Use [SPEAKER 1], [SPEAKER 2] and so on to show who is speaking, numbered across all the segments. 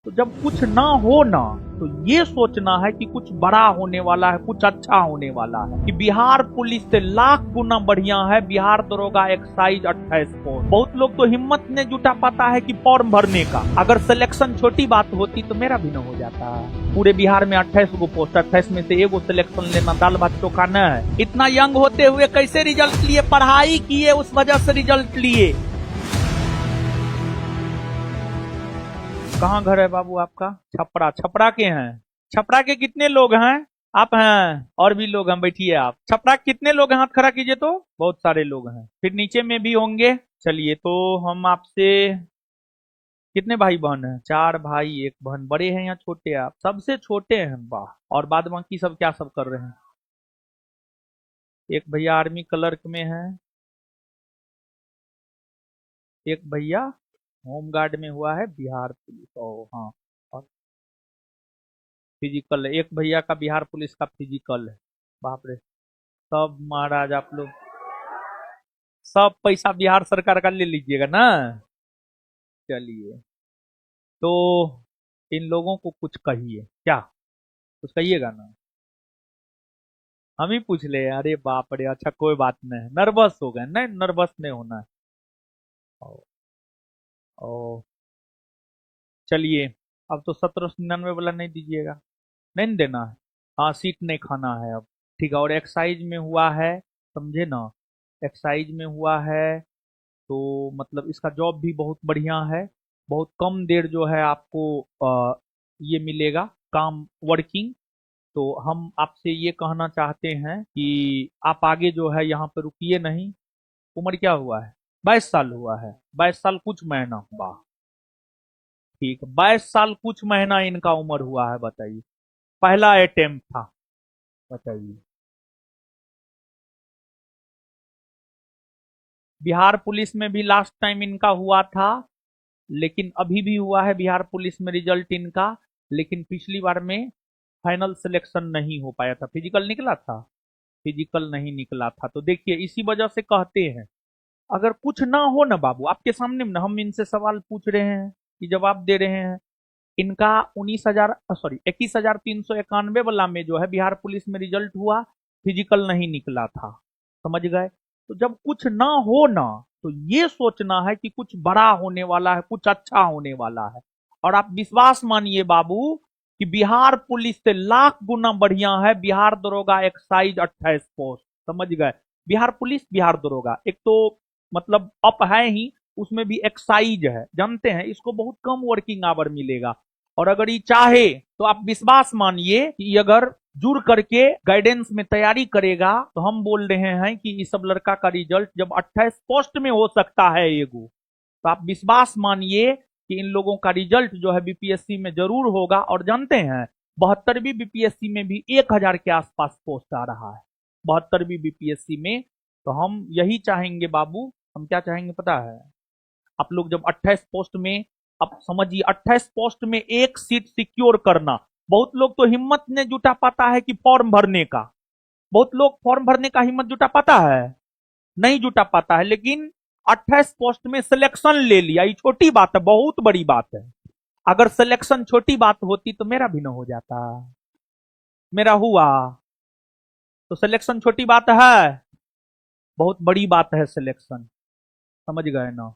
[SPEAKER 1] तो जब कुछ ना हो ना, तो ये सोचना है कि कुछ बड़ा होने वाला है, कुछ अच्छा होने वाला है। कि बिहार पुलिस से लाख गुना बढ़िया है बिहार दरोगा एक्साइज 28 पोस्ट। बहुत लोग तो हिम्मत नहीं जुटा पाता है कि फॉर्म भरने का। अगर सिलेक्शन छोटी बात होती तो मेरा भी न हो जाता। पूरे बिहार में 28 गो पोस्ट, 28 में से एगो सिलेक्शन लेना दाल भात चोखा न है। इतना यंग होते हुए कैसे रिजल्ट लिए? पढ़ाई किए, उस वजह से रिजल्ट लिए। कहाँ घर है बाबू आपका? छपरा। छपरा के हैं? छपरा के कितने लोग हैं? आप हैं, और भी लोग हैं, बैठिए आप। छपरा के कितने लोग हैं? हाथ खड़ा कीजिए तो। बहुत सारे लोग हैं, फिर नीचे में भी होंगे। चलिए, तो हम आपसे कितने भाई बहन हैं? 4 भाई 1 बहन। बड़े हैं या छोटे? आप सबसे छोटे हैं, वाह। और बाद बाकी सब क्या सब कर रहे हैं? एक भैया आर्मी क्लर्क में है, एक भैया होमगार्ड में हुआ है बिहार पुलिस। ओ हाँ। और फिजिकल है, एक भैया का बिहार पुलिस का फिजिकल है। बाप रे। सब महाराज आप लोग सब पैसा बिहार सरकार का ले लीजिएगा ना। चलिए, तो इन लोगों को कुछ कहिए। क्या कुछ कहिएगा ना? हम ही पूछ ले? अरे बाप रे, अच्छा कोई बात नहीं, नर्वस हो गए? नहीं, नर्वस नहीं होना है। ओ, ओ, चलिए। अब तो 1799 वाला नहीं दीजिएगा? नहीं देना है? हाँ, सीट नहीं खाना है अब। ठीक है। और एक्साइज में हुआ है, समझे ना? एक्साइज में हुआ है, तो मतलब इसका जॉब भी बहुत बढ़िया है। बहुत कम देर जो है आपको ये मिलेगा, काम, वर्किंग। तो हम आपसे ये कहना चाहते हैं कि आप आगे जो है यहाँ पे रुकिए नहीं। उम्र क्या हुआ है? 22 साल हुआ है। 22 साल कुछ महीना, वाह। ठीक है, 22 साल कुछ महीना इनका उम्र हुआ है, बताइए। पहला अटेम्प्ट था, बताइए। बिहार पुलिस में भी लास्ट टाइम इनका हुआ था, लेकिन अभी भी हुआ है बिहार पुलिस में रिजल्ट इनका। लेकिन पिछली बार में फाइनल सिलेक्शन नहीं हो पाया था। फिजिकल निकला था? फिजिकल नहीं निकला था। तो देखिए, इसी वजह से कहते हैं, अगर कुछ ना हो ना बाबू, आपके सामने ना हम इनसे सवाल पूछ रहे हैं कि जवाब दे रहे हैं। इनका 19,000 सॉरी 21,391 वाला में जो है बिहार पुलिस में रिजल्ट हुआ, फिजिकल नहीं निकला था। समझ गए? तो जब कुछ ना हो ना, तो ये सोचना है कि कुछ बड़ा होने वाला है, कुछ अच्छा होने वाला है। और आप विश्वास मानिए बाबू, कि बिहार पुलिस से लाख गुना बढ़िया है बिहार दरोगा एक्साइज 28 पोस्ट। समझ गए? बिहार पुलिस, बिहार दरोगा, एक तो मतलब अप है ही, उसमें भी एक्साइज है। जानते हैं, इसको बहुत कम वर्किंग आवर मिलेगा। और अगर ये चाहे तो आप विश्वास मानिए कि ये अगर जुड़ करके गाइडेंस में तैयारी करेगा, तो हम बोल रहे हैं कि इस सब लड़का का रिजल्ट जब 28 पोस्ट में हो सकता है एगो, तो आप विश्वास मानिए कि इन लोगों का रिजल्ट जो है बीपीएससी में जरूर होगा। और जानते हैं, 72वीं बीपीएससी में भी 1,000 के आसपास पोस्ट आ रहा है। 72वीं बीपीएससी में। तो हम यही चाहेंगे बाबू। हम क्या चाहेंगे पता है? आप लोग जब 28 पोस्ट में, अब समझिए, 28 पोस्ट में एक सीट सिक्योर करना, बहुत लोग तो हिम्मत नहीं जुटा पाता है कि फॉर्म भरने का। बहुत लोग फॉर्म भरने का हिम्मत जुटा पाता है? नहीं जुटा पाता है। लेकिन 28 पोस्ट में सिलेक्शन ले लिया, ये छोटी बात है, बहुत बड़ी बात है। अगर सिलेक्शन छोटी बात होती तो मेरा भी ना हो जाता। मेरा हुआ। तो सिलेक्शन छोटी बात है? बहुत बड़ी बात है सिलेक्शन। समझ गए ना?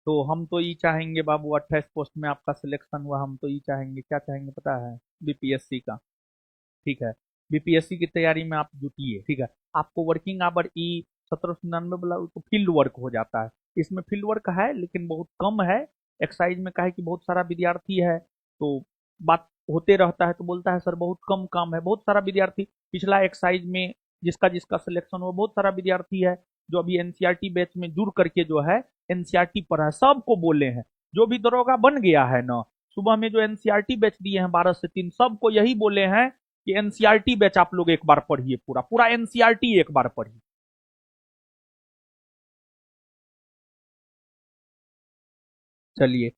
[SPEAKER 1] तो हम तो ये चाहेंगे बाबू, 28 पोस्ट में आपका सिलेक्शन हुआ, हम तो ये चाहेंगे, क्या चाहेंगे पता है? बीपीएससी का। ठीक है। बीपीएससी की तैयारी में आप जुटिए। ठीक है। आपको वर्किंग आवर ई 1799 वाला तो फील्ड वर्क हो जाता है। इसमें फील्ड वर्क है लेकिन बहुत कम है। एक्साइज में का है कि बहुत सारा विद्यार्थी है, तो बात होते रहता है, तो बोलता है सर बहुत कम काम है। बहुत सारा विद्यार्थी पिछला एक्साइज में जिसका जिसका सिलेक्शन हुआ, बहुत सारा विद्यार्थी है जो अभी एनसीईआरटी बैच में जुड़ करके जो है एनसीईआरटी पढ़ा है। सबको बोले हैं, जो भी दरोगा बन गया है ना, सुबह में जो एनसीईआरटी बैच दिए हैं 12 से 3, सबको यही बोले हैं कि एनसीईआरटी बैच आप लोग एक बार पढ़िए, पूरा पूरा एनसीईआरटी एक बार पढ़िए। चलिए,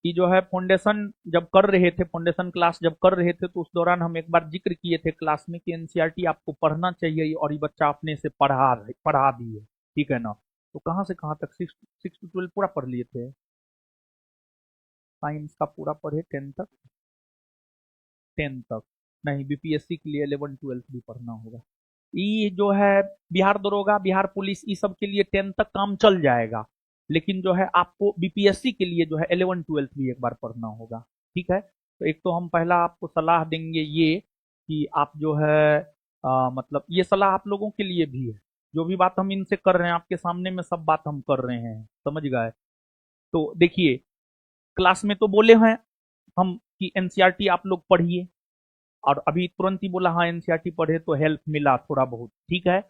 [SPEAKER 1] कि जो है फाउंडेशन जब कर रहे थे, फाउंडेशन क्लास जब कर रहे थे, तो उस दौरान हम एक बार जिक्र किए थे क्लास में कि एनसीईआरटी आपको पढ़ना चाहिए, और ये बच्चा अपने से पढ़ा दिए। ठीक है ना? तो कहाँ से कहाँ तक, 6 to 12 पूरा पढ़ लिए थे? साइंस का पूरा पढ़े 10 तक, 10 तक नहीं, बीपीएससी के लिए 11 12 भी पढ़ना होगा। ये जो है बिहार दरोगा, बिहार पुलिस, ये सब के लिए 10 तक काम चल जाएगा, लेकिन जो है आपको बीपीएससी के लिए जो है 11 12 भी एक बार पढ़ना होगा। ठीक है, तो एक तो हम पहला आपको सलाह देंगे ये कि आप जो है मतलब ये सलाह आप लोगों के लिए भी है, जो भी बात हम इनसे कर रहे हैं आपके सामने में सब बात हम कर रहे हैं, समझ गए। तो देखिए क्लास में तो बोले हैं हम कि एनसीईआरटी आप लोग पढ़िए, और अभी तुरंत ही बोला हाँ एनसीईआरटी पढ़े तो हेल्प मिला थोड़ा बहुत, ठीक है।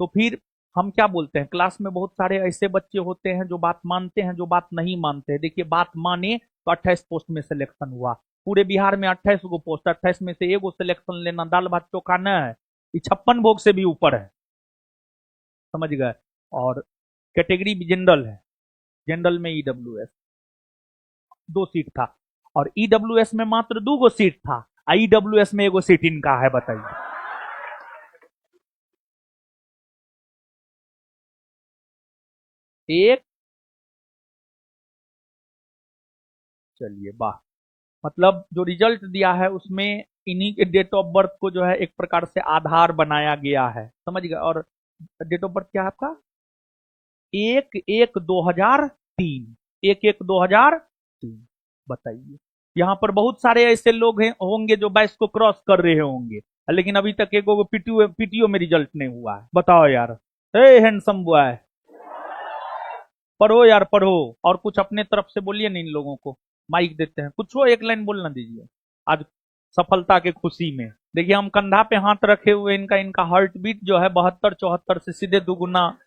[SPEAKER 1] तो फिर हम क्या बोलते हैं, क्लास में बहुत सारे ऐसे बच्चे होते हैं जो बात मानते हैं, जो बात नहीं मानते हैं। देखिए बात माने तो 28 पोस्ट में सिलेक्शन हुआ, पूरे बिहार में 28 गो पोस्ट, 28 में से एगो सिलेक्शन लेना दाल भात चोखा न है, ये 56 भोग से भी ऊपर है, समझ गए। और कैटेगरी भी जनरल है, जनरल में ईडब्ल्यूएस 2 सीट था, और ईडब्ल्यूएस में मात्र 2 गो सीट था, ईडब्ल्यूएस में एगो सीट इनका है, बताइए। एक, चलिए वाह, मतलब जो रिजल्ट दिया है उसमें इन्हीं के डेट ऑफ बर्थ को जो है एक प्रकार से आधार बनाया गया है, समझ गए। और डेट ऑफ बर्थ क्या है आपका, 1/1/2003, 1/1/2003, बताइए। यहाँ पर बहुत सारे ऐसे लोग हैं होंगे जो 22 को क्रॉस कर रहे होंगे, लेकिन अभी तक एक पीटीओ में रिजल्ट नहीं हुआ है, बताओ यार। ए हैंडसम बॉय, पढ़ो यार पढ़ो, और कुछ अपने तरफ से बोलिए ना इन लोगों को, माइक देते हैं, कुछ हो एक लाइन बोलना दीजिए आज सफलता के खुशी में। देखिए हम कंधा पे हाथ रखे हुए, इनका इनका हार्ट बीट जो है 72 74 से सीधे दुगुना।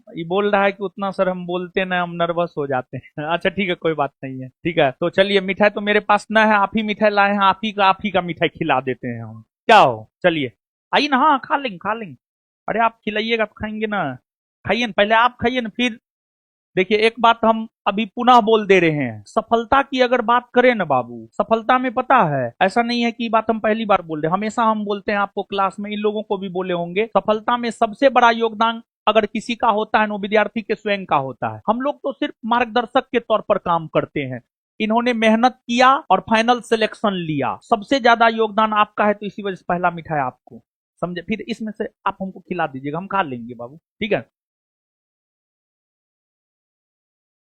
[SPEAKER 1] ये बोल रहा है कि उतना सर हम बोलते ना, हम नर्वस हो जाते हैं। अच्छा ठीक है, कोई बात नहीं है, ठीक है। तो चलिए मिठाई तो मेरे पास ना है, आप ही मिठाई लाए हैं, आप ही का मिठाई खिला देते हैं हम, क्या हो, चलिए आइए ना, हाँ खा लेंगे खा लेंगे। अरे आप खिलाइएगा तो खाएंगे ना, खाइए ना, पहले आप खाइए ना फिर। देखिए एक बात हम अभी पुनः बोल दे रहे हैं, सफलता की अगर बात करें ना बाबू, सफलता में पता है ऐसा नहीं है कि बात हम पहली बार बोल रहे हैं, हमेशा हम बोलते हैं, आपको क्लास में इन लोगों को भी बोले होंगे, सफलता में सबसे बड़ा योगदान अगर किसी का होता है वो विद्यार्थी के स्वयं का होता है। हम लोग तो सिर्फ मार्गदर्शक के तौर पर काम करते हैं, इन्होंने मेहनत किया और फाइनल सिलेक्शन लिया, सबसे ज्यादा योगदान आपका है, तो इसी वजह से पहला मिठाई आपको, समझे। फिर इसमें से आप हमको खिला दीजिएगा, हम खा लेंगे बाबू, ठीक है।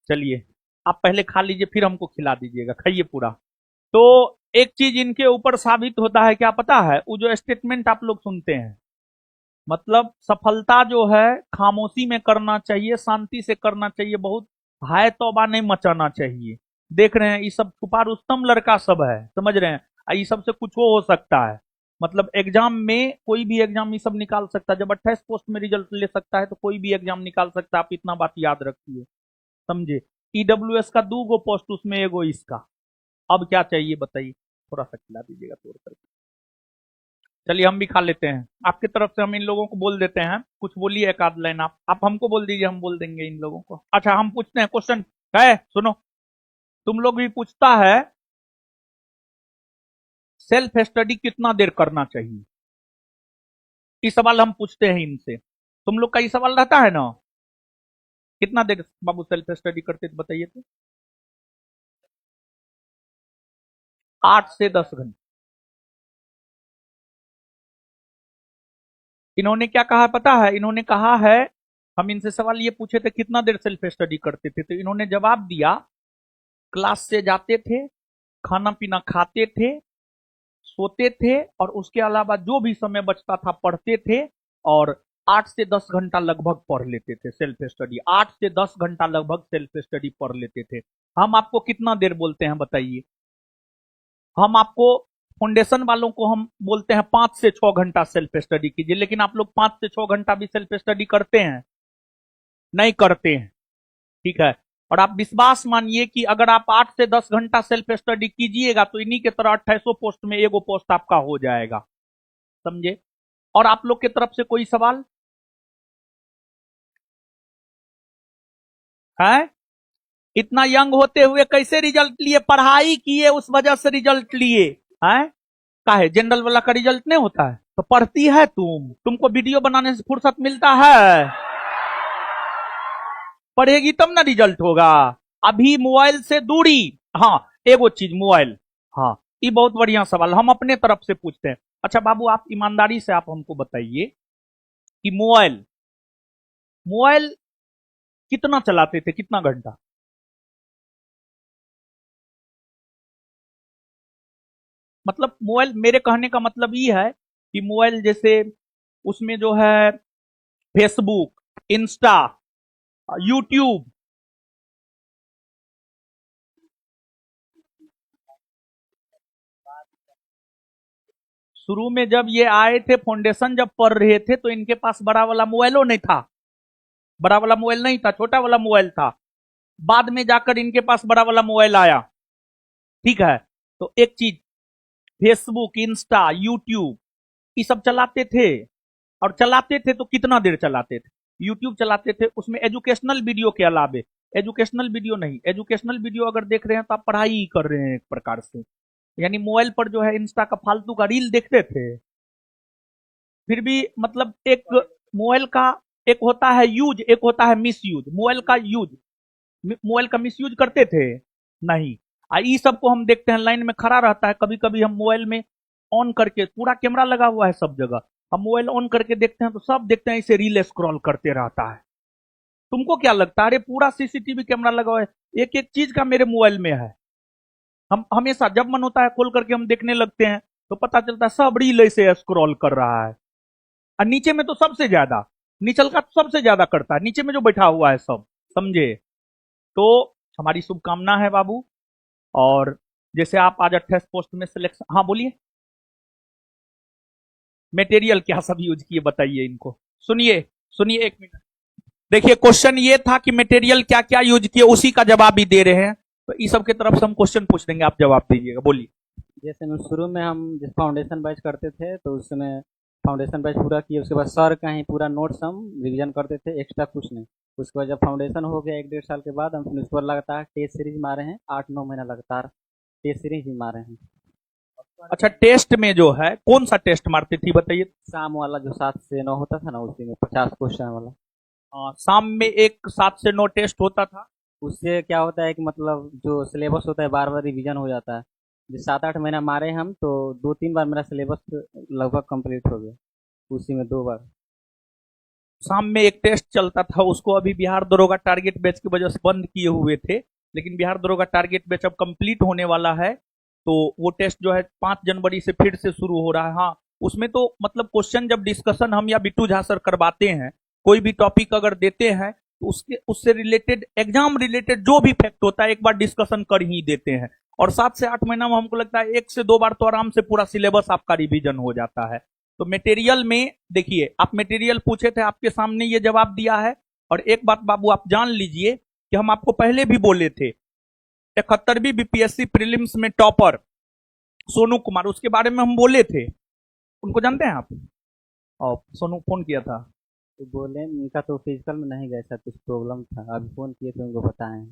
[SPEAKER 1] चलिए आप पहले खा लीजिए फिर हमको खिला दीजिएगा, खाइए पूरा। तो एक चीज इनके ऊपर साबित होता है, क्या पता है, वो जो स्टेटमेंट आप लोग सुनते हैं, मतलब सफलता जो है खामोशी में करना चाहिए, शांति से करना चाहिए, बहुत हाय तौबा नहीं मचाना चाहिए। देख रहे हैं ये सब छुपा रुस्तम लड़का सब है, समझ रहे हैं, ये सब से कुछ हो सकता है, मतलब एग्जाम में कोई भी एग्जाम ये सब निकाल सकता है, जब 28 पोस्ट में रिजल्ट ले सकता है तो कोई भी एग्जाम निकाल सकता है, आप इतना बात याद रखिए, समझे। ईडब्ल्यूएस का 2 गो पोस्ट, उसमें एगो इसका, अब क्या चाहिए बताइए, थोड़ा सा खिला दीजिएगा तोड़ करके। चलिए हम भी खा लेते हैं, आपकी तरफ से हम इन लोगों को बोल देते हैं, कुछ बोलिए एक आध लाइन, आप हमको बोल दीजिए, हम बोल देंगे इन लोगों को। अच्छा हम पूछते हैं क्वेश्चन, है सुनो, तुम लोग भी पूछता है सेल्फ स्टडी कितना देर करना चाहिए, ये सवाल हम पूछते हैं इनसे, तुम लोग का ये सवाल रहता है ना, कितना देर बाबू सेल्फ स्टडी करते तो बताइए तो। 8 से 10 घंटे। इन्होंने क्या कहा पता है, इन्होंने कहा है, हम इनसे सवाल ये पूछे थे कितना देर सेल्फ स्टडी करते थे, तो इन्होंने जवाब दिया क्लास से जाते थे, खाना पीना खाते थे, सोते थे, और उसके अलावा जो भी समय बचता था पढ़ते थे, और 8 से 10 घंटा लगभग पढ़ लेते थे सेल्फ स्टडी, 8 से 10 घंटा लगभग सेल्फ स्टडी पढ़ लेते थे। हम आपको कितना देर बोलते हैं बताइए, हम आपको फाउंडेशन वालों को हम बोलते हैं 5 से 6 घंटा सेल्फ स्टडी कीजिए, लेकिन आप लोग 5 से 6 घंटा भी सेल्फ स्टडी करते हैं, नहीं करते हैं, ठीक है। और आप विश्वास मानिए कि अगर आप 8 से 10 घंटा सेल्फ स्टडी कीजिएगा तो इन्हीं के तरह 28 पोस्ट में एगो पोस्ट आपका हो जाएगा, समझे। और आप लोग की तरफ से कोई सवाल है, इतना यंग होते हुए कैसे रिजल्ट लिए, पढ़ाई किए उस वजह से रिजल्ट लिए हैं, काहे जनरल वाला का रिजल्ट नहीं होता है, तो पढ़ती है तुमको वीडियो बनाने से फुर्सत मिलता है, पढ़ेगी तब ना रिजल्ट होगा। अभी मोबाइल से दूरी। हाँ, एगो चीज मोबाइल। हाँ, ये बहुत बढ़िया सवाल हम अपने तरफ से पूछते हैं। अच्छा बाबू, आप ईमानदारी से आप हमको बताइए कि मोबाइल मोबाइल कितना चलाते थे, कितना घंटा? मतलब मोबाइल, मेरे कहने का मतलब ये है कि मोबाइल जैसे उसमें जो है फेसबुक, इंस्टा, यूट्यूब। शुरू में जब ये आए थे, फाउंडेशन जब पढ़ रहे थे, तो इनके पास बड़ा वाला मोबाइलो नहीं था। बड़ा वाला मोबाइल नहीं था, छोटा वाला मोबाइल था। बाद में जाकर इनके पास बड़ा वाला मोबाइल आया। ठीक है, तो एक चीज, फेसबुक, इंस्टा, यूट्यूब, ये सब चलाते थे। और चलाते थे तो कितना देर चलाते थे? यूट्यूब चलाते थे, उसमें एजुकेशनल वीडियो के अलावे, एजुकेशनल वीडियो नहीं, एजुकेशनल वीडियो अगर देख रहे हैं तो आप पढ़ाई ही कर रहे हैं एक प्रकार से। यानी मोबाइल पर जो है इंस्टा का फालतू का रील देखते थे। फिर भी मतलब एक मोबाइल का एक होता है यूज, एक होता है मिस यूज। मोबाइल का यूज, मोबाइल का मिस यूज करते थे? नहीं। ये सब को हम देखते हैं, लाइन में खड़ा रहता है, कभी कभी हम मोबाइल में ऑन करके, पूरा कैमरा लगा हुआ है सब जगह, हम मोबाइल ऑन करके देखते हैं तो सब देखते हैं, इसे रील स्क्रॉल करते रहता है। तुमको क्या लगता है? अरे पूरा सीसीटीवी कैमरा लगा हुआ है, एक एक चीज का मेरे मोबाइल में है। हम हमेशा जब मन होता है खोल करके हम देखने लगते हैं, तो पता चलता है सब रील ऐसे स्क्रॉल कर रहा है। और नीचे में तो सबसे ज्यादा, निचल का तो सबसे ज्यादा करता है, नीचे में जो बैठा हुआ है सब, समझे? तो हमारी शुभकामना है बाबू। और जैसे आप आज 28 पोस्ट में सिलेक्शन, हाँ बोलिए। मटेरियल क्या सब यूज किए बताइए इनको। सुनिए, सुनिए एक मिनट। देखिए, क्वेश्चन ये था कि मटेरियल क्या क्या यूज किए, उसी का जवाब भी दे रहे हैं। तो इस सब के तरफ से हम क्वेश्चन पूछ देंगे, आप जवाब दीजिएगा, बोलिए।
[SPEAKER 2] जैसे मैं शुरू में हम जिस फाउंडेशन बैच करते थे तो उस समय फाउंडेशन बैच पूरा किए, उसके बाद सर का ही पूरा नोट्स हम रिवीजन करते थे, एक्स्ट्रा कुछ नहीं। उसके बाद जब फाउंडेशन हो गया 1 डेढ़ साल के बाद, हम फिर उस पर लगातार टेस्ट सीरीज मारे हैं, 8 9 महीना लगातार टेस्ट सीरीज ही मारे हैं।
[SPEAKER 1] अच्छा, टेस्ट में जो है कौन सा टेस्ट मारती थी बताइए?
[SPEAKER 2] शाम वाला जो 7 से 9 होता था ना, उसी में 50 क्वेश्चन वाला।
[SPEAKER 1] शाम में एक 7 से 9 टेस्ट होता था।
[SPEAKER 2] उससे क्या होता है कि मतलब जो सिलेबस होता है बार बार रिवीजन हो जाता है। जो 7 8 महीना मारे हम तो 2 3 बार मेरा सिलेबस लगभग कंप्लीट हो गया, उसी में 2 बार।
[SPEAKER 1] शाम में एक टेस्ट चलता था, उसको अभी बिहार दरोगा टारगेट बैच की वजह से बंद किए हुए थे, लेकिन बिहार दरोगा टारगेट बैच अब कंप्लीट होने वाला है। तो वो टेस्ट जो है 5 जनवरी से फिर से शुरू हो रहा है। हाँ, उसमें तो मतलब क्वेश्चन जब डिस्कशन हम या बिट्टू झा सर करवाते हैं, कोई भी टॉपिक अगर देते हैं तो उसके उससे रिलेटेड, एग्जाम रिलेटेड जो भी फैक्ट होता है एक बार डिस्कशन कर ही देते हैं। और 7 से 8 महीना में हमको लगता है 1 से 2 बार तो आराम से पूरा सिलेबस आपका रिवीजन हो जाता है। तो मटेरियल में देखिए, आप मटेरियल पूछे थे, आपके सामने ये जवाब दिया है। और एक बात बाबू आप जान लीजिए कि हम आपको पहले भी बोले थे, 71वीं बीपीएससी प्रीलिम्स में टॉपर सोनू कुमार, उसके बारे में हम बोले थे। उनको जानते हैं आप? और सोनू फोन किया था।
[SPEAKER 2] तो बोले उनका तो फिजिकल में नहीं गया था, कुछ प्रॉब्लम था, अभी फ़ोन किए थे उनको बताएं।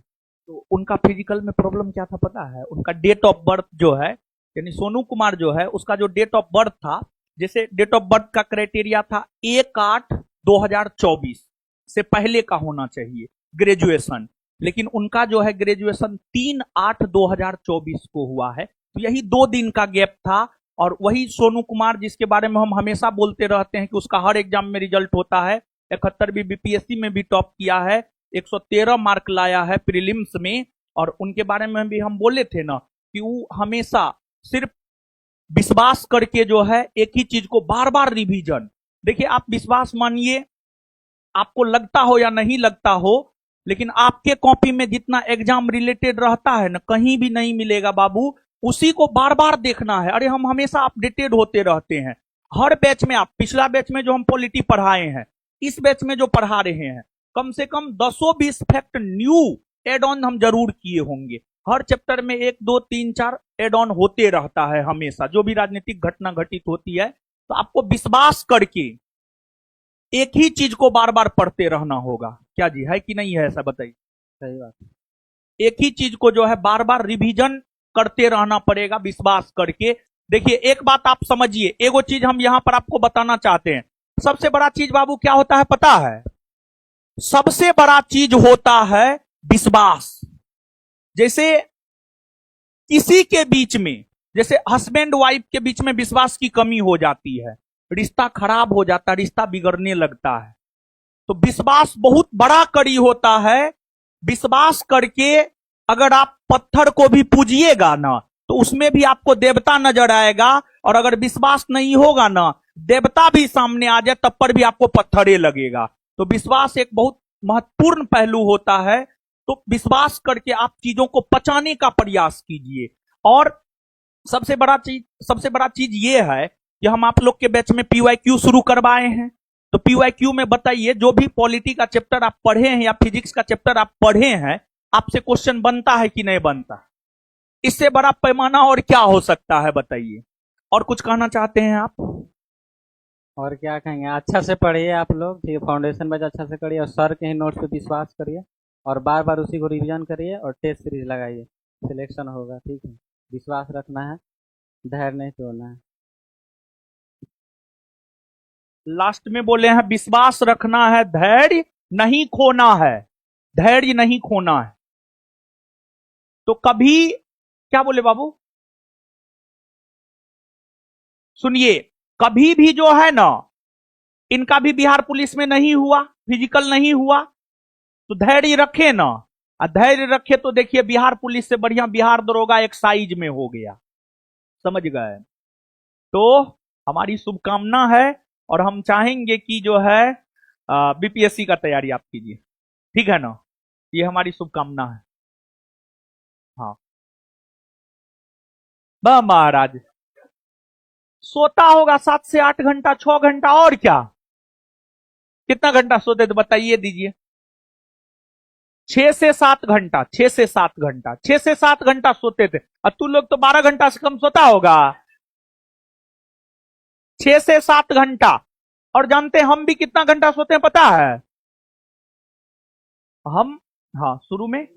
[SPEAKER 1] तो उनका फिजिकल में प्रॉब्लम क्या था पता है? उनका डेट ऑफ बर्थ जो है, यानी सोनू कुमार जो है उसका जो डेट ऑफ बर्थ था, जैसे डेट ऑफ बर्थ का क्राइटेरिया था 1/8/2024 से पहले का होना चाहिए ग्रेजुएशन, लेकिन उनका जो है ग्रेजुएशन 3/8/2024 को हुआ है। तो यही 2 दिन का गैप था। और वही सोनू कुमार जिसके बारे में हम हमेशा बोलते रहते हैं कि उसका हर एग्जाम में रिजल्ट होता है, 71वीं बीपीएससी में भी टॉप किया है, 113 मार्क लाया है प्रीलिम्स में। और उनके बारे में भी हम बोले थे ना कि वो हमेशा सिर्फ विश्वास करके जो है एक ही चीज को बार बार रिवीजन। देखिए, आप विश्वास मानिए, आपको लगता हो या नहीं लगता हो, लेकिन आपके कॉपी में जितना एग्जाम रिलेटेड रहता है ना, कहीं भी नहीं मिलेगा बाबू। उसी को बार बार देखना है। अरे हम हमेशा अपडेटेड होते रहते हैं। हर बैच में, आप पिछला बैच में जो हम पॉलिटी पढ़ाए हैं, इस बैच में जो पढ़ा रहे हैं, कम से कम 10-20 फैक्ट न्यू एड ऑन हम जरूर किए होंगे। हर चैप्टर में 1 2 3 4 एड ऑन होते रहता है हमेशा, जो भी राजनीतिक घटना घटित होती है। तो आपको विश्वास करके एक ही चीज को बार बार पढ़ते रहना होगा। क्या जी, है कि नहीं है? ऐसा बताइए।
[SPEAKER 2] सही बात है।
[SPEAKER 1] एक ही चीज को जो है बार बार रिवीजन करते रहना पड़ेगा विश्वास करके। देखिए, एक बात आप समझिए, एगो चीज हम यहां पर आपको बताना चाहते हैं। सबसे बड़ा चीज बाबू क्या होता है पता है? सबसे बड़ा चीज होता है विश्वास। जैसे किसी के बीच में, जैसे हस्बैंड वाइफ के बीच में विश्वास की कमी हो जाती है, रिश्ता खराब हो जाता है, रिश्ता बिगड़ने लगता है। तो विश्वास बहुत बड़ा कड़ी होता है। विश्वास करके अगर आप पत्थर को भी पूजिएगा ना, तो उसमें भी आपको देवता नजर आएगा। और अगर विश्वास नहीं होगा ना, देवता भी सामने आ जाए तब पर भी आपको पत्थरे लगेगा। तो विश्वास एक बहुत महत्वपूर्ण पहलू होता है। तो विश्वास करके आप चीजों को पचाने का प्रयास कीजिए। और सबसे बड़ा चीज ये है कि हम आप लोग के बैच में पीवाईक्यू शुरू करवाए हैं। तो पीवाईक्यू में बताइए, जो भी पॉलिटी का चैप्टर आप पढ़े हैं या फिजिक्स का चैप्टर आप पढ़े हैं, आपसे क्वेश्चन बनता है कि नहीं बनता? इससे बड़ा पैमाना और क्या हो सकता है, बताइए। और कुछ कहना चाहते हैं आप?
[SPEAKER 2] और क्या कहेंगे, अच्छा से पढ़िए आप लोग, ठीक है, फाउंडेशन बैच अच्छा से करिए और सर के ही नोट्स पे विश्वास करिए और बार बार उसी को रिवीजन करिए और टेस्ट सीरीज लगाइए, सिलेक्शन होगा। ठीक है, विश्वास रखना है, धैर्य नहीं तोड़ना है।
[SPEAKER 1] लास्ट में बोले हैं विश्वास रखना है, धैर्य नहीं खोना है, धैर्य नहीं खोना है। तो कभी, क्या बोले बाबू, सुनिए, कभी भी जो है ना, इनका भी बिहार पुलिस में नहीं हुआ, फिजिकल नहीं हुआ, तो धैर्य रखे ना। धैर्य रखे तो देखिए बिहार पुलिस से बढ़िया बिहार दरोगा एक्साइज में हो गया, समझ गए? तो हमारी शुभकामना है और हम चाहेंगे कि जो है बीपीएससी का तैयारी आप कीजिए, ठीक है ना? ये हमारी शुभकामना है। हाँ महाराज, सोता होगा 7 से 8 घंटा, 6 घंटा, और क्या? कितना घंटा सोते थे बताइए, दीजिए। 6 से 7 घंटा, 6 से 7 घंटा, 6 से 7 घंटा सोते थे। और तू लोग तो 12 घंटा से कम सोता होगा। 6 से 7 घंटा। और जानते हैं हम भी कितना घंटा सोते हैं पता है? हम, हाँ, शुरू में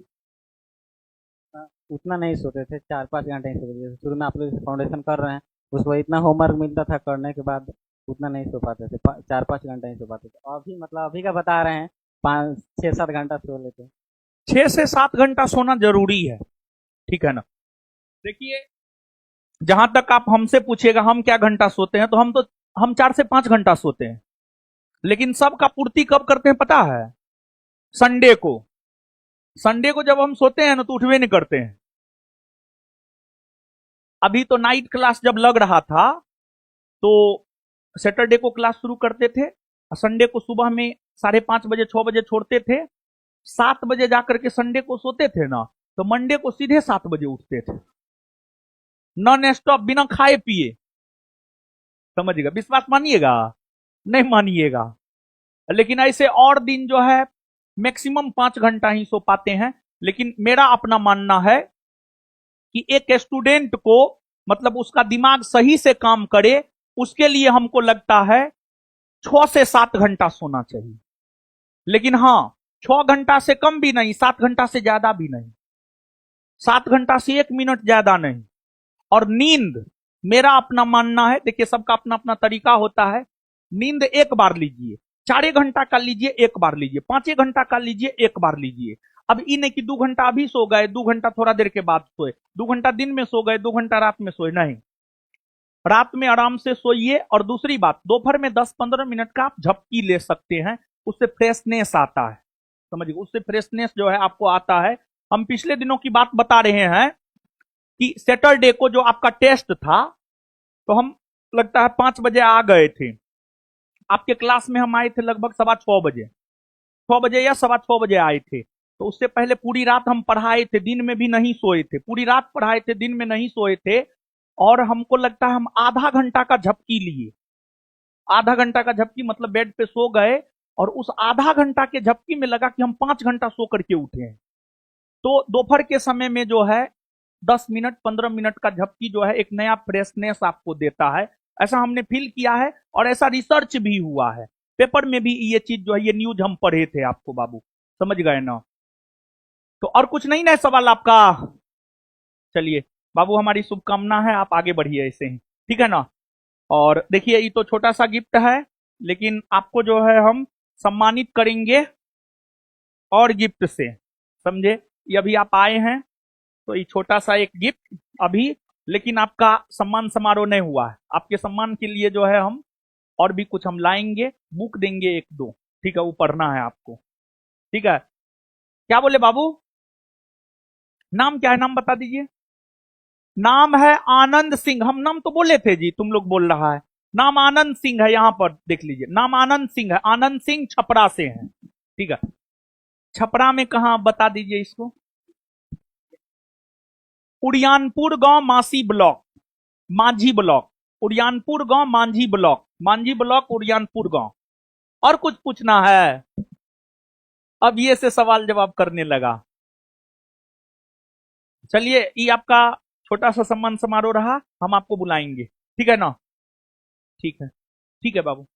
[SPEAKER 2] उतना नहीं सोते थे, 4-5 घंटे ही सोते थे। शुरू में आप लोग फाउंडेशन कर रहे हैं, उसको इतना होमवर्क मिलता था, करने के बाद उतना नहीं सो पाते थे, 4-5 घंटे ही सो पाते थे। अभी मतलब अभी का बता रहे हैं, 5-6-7 घंटा सो लेते।
[SPEAKER 1] 6 से 7 घंटा सोना जरूरी है, ठीक है ना? देखिए, जहां तक आप हमसे पूछिएगा हम क्या घंटा सोते हैं, तो हम 4 से 5 घंटा सोते हैं। लेकिन सबका पूर्ति कब करते हैं पता है? संडे को। संडे को जब हम सोते हैं ना, तो उठवे नहीं करते हैं। अभी तो नाइट क्लास जब लग रहा था, तो सैटरडे को क्लास शुरू करते थे, संडे को सुबह में 5:30 बजे 6 बजे छोड़ते थे। 7 बजे जाकर के संडे को सोते थे ना, तो मंडे को सीधे 7 बजे उठते थे, नॉन स्टॉप, बिना खाए पिए। समझिएगा? विश्वास मानिएगा नहीं मानिएगा, लेकिन ऐसे और दिन जो है मैक्सिमम 5 घंटा ही सो पाते हैं। लेकिन मेरा अपना मानना है कि एक स्टूडेंट को, मतलब उसका दिमाग सही से काम करे, उसके लिए हमको लगता है 6 से 7 घंटा सोना चाहिए। लेकिन हाँ, 6 घंटा से कम भी नहीं, 7 घंटा से ज्यादा भी नहीं, 7 घंटा से 1 मिनट ज्यादा नहीं। और नींद, मेरा अपना मानना है, देखिए सबका अपना अपना तरीका होता है। नींद एक बार लीजिए, 4 घंटा का लीजिए एक बार लीजिए, 5 घंटा का लीजिए एक बार लीजिए। अब ये नहीं कि 2 घंटा अभी सो गए, 2 घंटा थोड़ा देर के बाद सोए, 2 घंटा दिन में सो गए, 2 घंटा रात में सोए, नहीं। रात में आराम से सोइए। और दूसरी बात, दोपहर में 10-15 मिनट का आप झपकी ले सकते हैं, उससे फ्रेशनेस आता है। समझिए, उससे फ्रेशनेस जो है आपको आता है। हम पिछले दिनों की बात बता रहे हैं कि सैटरडे को जो आपका टेस्ट था, तो हम लगता है 5 बजे आ गए थे आपके क्लास में। हम आए थे लगभग 6:15 बजे, 6 बजे या 6:15 बजे आए थे। तो उससे पहले पूरी रात हम पढ़ाए थे, दिन में भी नहीं सोए थे, पूरी रात पढ़ाए थे, दिन में नहीं सोए थे। और हमको लगता है हम आधा घंटा का झपकी लिए, आधा घंटा का झपकी, मतलब बेड पे सो गए। और उस आधा घंटा के झपकी में लगा कि हम 5 घंटा सो करके उठे हैं। तो दोपहर के समय में जो है 10 मिनट 15 मिनट का झपकी जो है एक नया फ्रेशनेस आपको देता है। ऐसा हमने फील किया है और ऐसा रिसर्च भी हुआ है, पेपर में भी ये चीज जो है, ये न्यूज हम पढ़े थे आपको बाबू, समझ गए ना? तो और कुछ नहीं ना सवाल आपका? चलिए बाबू, हमारी शुभकामना है, आप आगे बढ़िए ऐसे ही, ठीक है ना? और देखिए, ये तो छोटा सा गिफ्ट है, लेकिन आपको जो है हम सम्मानित करेंगे और गिफ्ट से, समझे। ये अभी आप आए हैं तो ये छोटा सा एक गिफ्ट अभी, लेकिन आपका सम्मान समारोह नहीं हुआ है। आपके सम्मान के लिए जो है हम और भी कुछ हम लाएंगे, बुक देंगे एक दो, ठीक है, वो पढ़ना है आपको, ठीक है। क्या बोले बाबू, नाम क्या है, नाम बता दीजिए। नाम है आनंद सिंह, हम नाम तो बोले थे जी, तुम लोग बोल रहा है। नाम आनंद सिंह है, यहां पर देख लीजिए, नाम आनंद सिंह है, आनंद सिंह छपरा से है, ठीक है। छपरा में कहा बता दीजिए इसको। उड़ियानपुर गांव मासी ब्लॉक, मांझी ब्लॉक, उड़ियानपुर गांव मांझी ब्लॉक, मांझी ब्लॉक उड़ियानपुर गांव। और कुछ पूछना है? अब ये से सवाल जवाब करने लगा। चलिए, ये आपका छोटा सा सम्मान समारोह रहा, हम आपको बुलाएंगे, ठीक है ना। ठीक है, ठीक है बाबू।